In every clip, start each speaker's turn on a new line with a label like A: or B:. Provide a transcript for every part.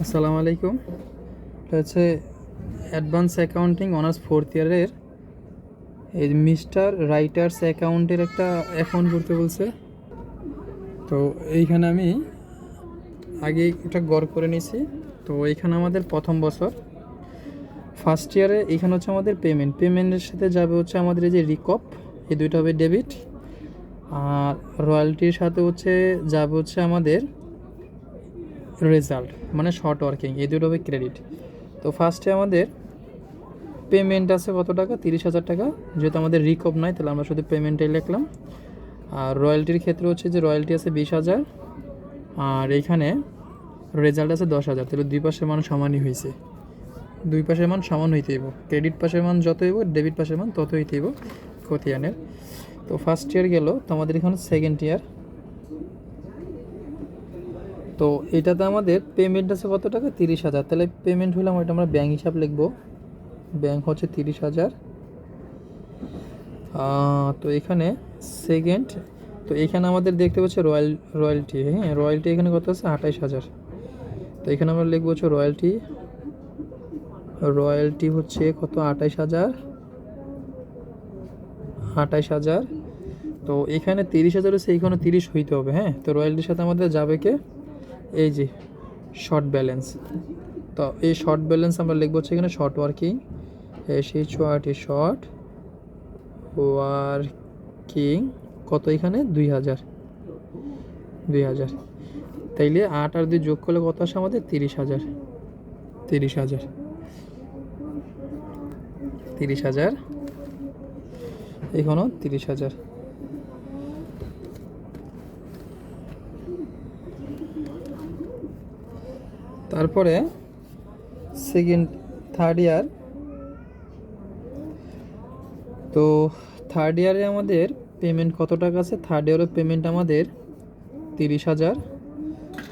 A: আসসালামু আলাইকুম। এটা হচ্ছে অ্যাডভান্স অ্যাকাউন্টিং অনার্স ফোর্থ ইয়ারের এই মিস্টার রাইটার্স অ্যাকাউন্টের একটা অ্যাকাউন্ট করতে বলছে। তো এইখানে আমি আগে এটা গড় করে নিয়েছি। তো এইখানে আমাদের প্রথম বছর ফার্স্ট ইয়ারে এইখানে হচ্ছে আমাদের পেমেন্টের সাথে যাবে হচ্ছে আমাদের এই যে রিকপ, এই দুইটা হবে ডেবিট। আর রয়্যালটির সাথে হচ্ছে যাবে হচ্ছে আমাদের রেজাল্ট, মানে শর্ট ওয়ার্কিং, এই দুটো হবে ক্রেডিট। তো ফার্স্টে আমাদের পেমেন্ট আছে কত টাকা, 30,000 টাকা। যেহেতু আমাদের রিকপ নাই, তাহলে আমরা শুধু পেমেন্টটাই লিখলাম। আর রয়্যালটির ক্ষেত্রে হচ্ছে যে রয়্যালটি আছে 20,000, আর এইখানে রেজাল্ট আছে 10,000। তাহলে দুই পাশের মান সমানই হয়েছে, দুই পাশের মান সমান হইতে হইব। ক্রেডিট পাশের মান যত হইব, ডেবিট পাশের মান তত হইতে হইব খতিয়ানের। তো ফার্স্ট ইয়ার গেল, তো আমাদের এখানে সেকেন্ড ইয়ার। তো এটাতে আমাদের পেমেন্ট আছে কত টাকা, 30,000। তাহলে পেমেন্ট হইলাম, ওইটা আমরা ব্যাঙ্ক হিসাব লিখবো। ব্যাঙ্ক হচ্ছে 30,000। তো এখানে সেকেন্ড, তো এখানে আমাদের দেখতে পাচ্ছি রয়্যালটি। হ্যাঁ, রয়্যালটি এখানে কত আছে, 28,000। তো এখানে আমরা লিখবো হচ্ছে রয়্যালটি। রয়্যালটি হচ্ছে কত, 28,000। 28,000। তো এখানে 30,000 হচ্ছে, এইখানে 30 হইতে হবে। হ্যাঁ, তো রয়্যালটির সাথে আমাদের যাবে কে, এই যে শর্ট ব্যালেন্স। তো এই শর্ট ব্যালেন্স আমরা লিখবো হচ্ছে এখানে শর্ট ওয়ার্কিং। সেই শর্ট ওয়ার্কিং কত, এখানে 2,000। 2,000, তাইলে 8 আর 2 যোগ করলে কত আসে আমাদের, 30,000। 30,000, 30,000, এখানেও 30,000। তারপরে থার্ড ইয়ার। তো থার্ড ইয়ারে আমাদের পেমেন্ট কত টাকা আছে, থার্ড ইয়ারের পেমেন্ট আমাদের 30,000।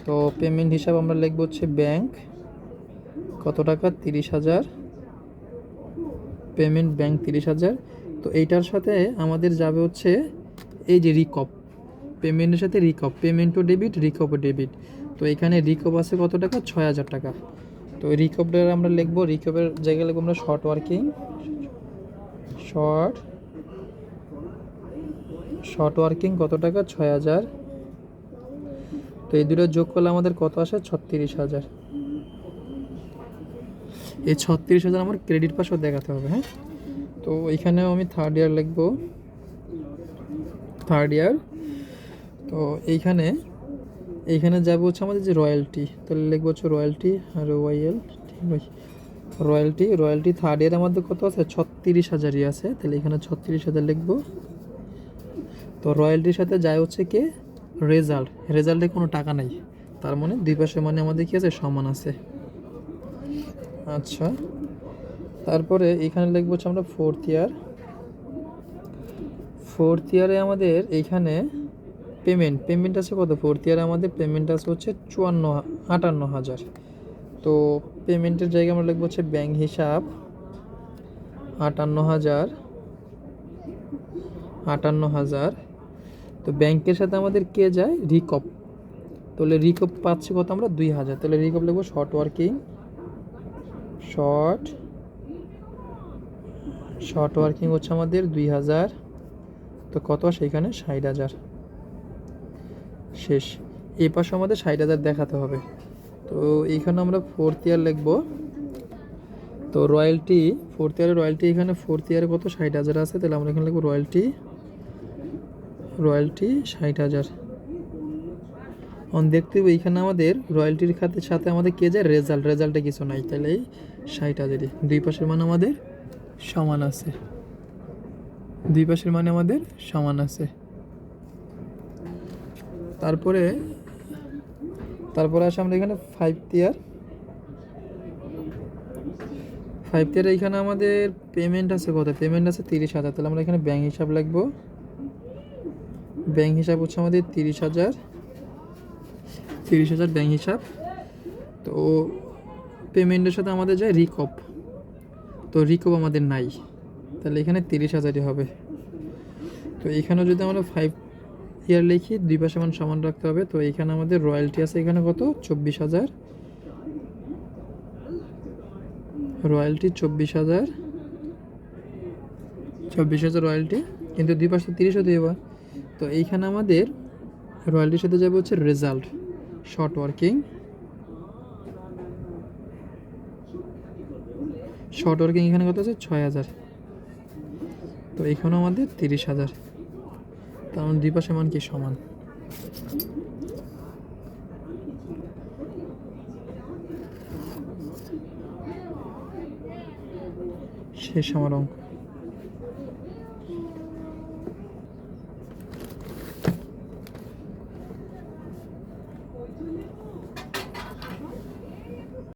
A: তো পেমেন্ট হিসাব আমরা লিখবো হচ্ছে ব্যাংক কত টাকা, 30,000। Payment bank 30,000। তো এইটার সাথে আমাদের যাবে হচ্ছে এই যে রিকপ, পেমেন্টের সাথে রিকপ, পেমেন্টও ডেবিট, রিকপও ডেবিট। তো এখানে রিকপ আছে কত টাকা, 6,000 টাকা। তো রিকপটা আমরা লিখবো, রিকপের জায়গায় লিখবো আমরা শর্ট ওয়ার্কিং। শর্ট ওয়ার্কিং কত টাকা, 6,000। তো এই দুটো যোগ করলে আমাদের কত আসে, 36,000। এই 36,000 আমার ক্রেডিট পাশেও দেখাতে হবে। হ্যাঁ, তো এখানেও আমি থার্ড ইয়ার লিখবো, থার্ড ইয়ার। তো এইখানে যাবো হচ্ছে আমাদের যে রয়্যালটি, তাহলে লিখবো হচ্ছে রয়্যালটি, আর রয়্যালটি থার্ড ইয়ার আমাদের কত আছে, 36,000ই আছে। তাহলে এখানে 36,000 লিখবো। তো রয়্যালটির সাথে যায় হচ্ছে কি, রেজাল্টে কোনো টাকা নাই, তার মানে দুই পাশে মানে আমাদের কি আছে, সমান আছে। আচ্ছা, তারপরে এখানে লিখবো হচ্ছে আমরা ফোর্থ ইয়ারে আমাদের এইখানে পেমেন্ট আছে কত, ফোর্থ ইয়ারে আমাদের পেমেন্ট আছে হচ্ছে 58,000। তো পেমেন্টের জায়গায় আমরা লিখবো হচ্ছে ব্যাংক হিসাব 58,000। তো ব্যাংকের সাথে আমাদের কে যায়, রিকপ। তাহলে রিকপ পাচ্ছি কত আমরা, 2,000। তাহলে রিকপ লিখবো শর্ট ওয়ার্কিং হচ্ছে আমাদের 2,000। তো কত আসে এখানে, 60,000। শেষ, এই পাশে আমাদের 60,000 দেখাতে হবে। তো এইখানে আমরা ফোর্থ ইয়ার লিখবো। তো রয়্যালটি, ফোর্থ ইয়ারের রয়্যালটি, এখানে ফোর্থ ইয়ারে কত, 60,000 আছে। তাহলে আমরা এখানে লিখবো রয়্যালটি 60,000। দেখতে হবে এইখানে আমাদের রয়্যালটির খাতের সাথে আমাদের কে যায়, রেজাল্টে কিছু নাই। তাহলে এই 60,000-ই দুই পাশের মান আমাদের সমান আছে, তারপরে আসে আমরা এখানে ফাইভথ ইয়ার। এইখানে আমাদের পেমেন্ট আছে কত, পেমেন্ট আছে 30,000। তাহলে আমরা এখানে ব্যাংক হিসাব লিখবো। ব্যাংক হিসাব হচ্ছে আমাদের 30,000 ব্যাংক হিসাব। তো পেমেন্টের সাথে আমাদের যায় রিকপ, তো রিকপ আমাদের নাই, তাহলে এখানে 30,000-ই হবে। তো এখানেও যদি আমরা 5 ইয়ার লিখি, দুই পাশে মান সমান রাখতে হবে। তো এখানে আমাদের রয়্যালটি আছে এখানে কত, 24,000। রয়্যালটি 24,000, 24,000 রয়্যালটি, কিন্তু দুই পাশে 30ও দেওয়া। তো এইখানে আমাদের রয়্যালটির সাথে যাবে হচ্ছে result, short working, short working এখানে কত আছে 6,000, তো এখানেও আমাদের 30,000, তার মানে দুই পাশে মান কি সমান। শেষ আমার অঙ্ক।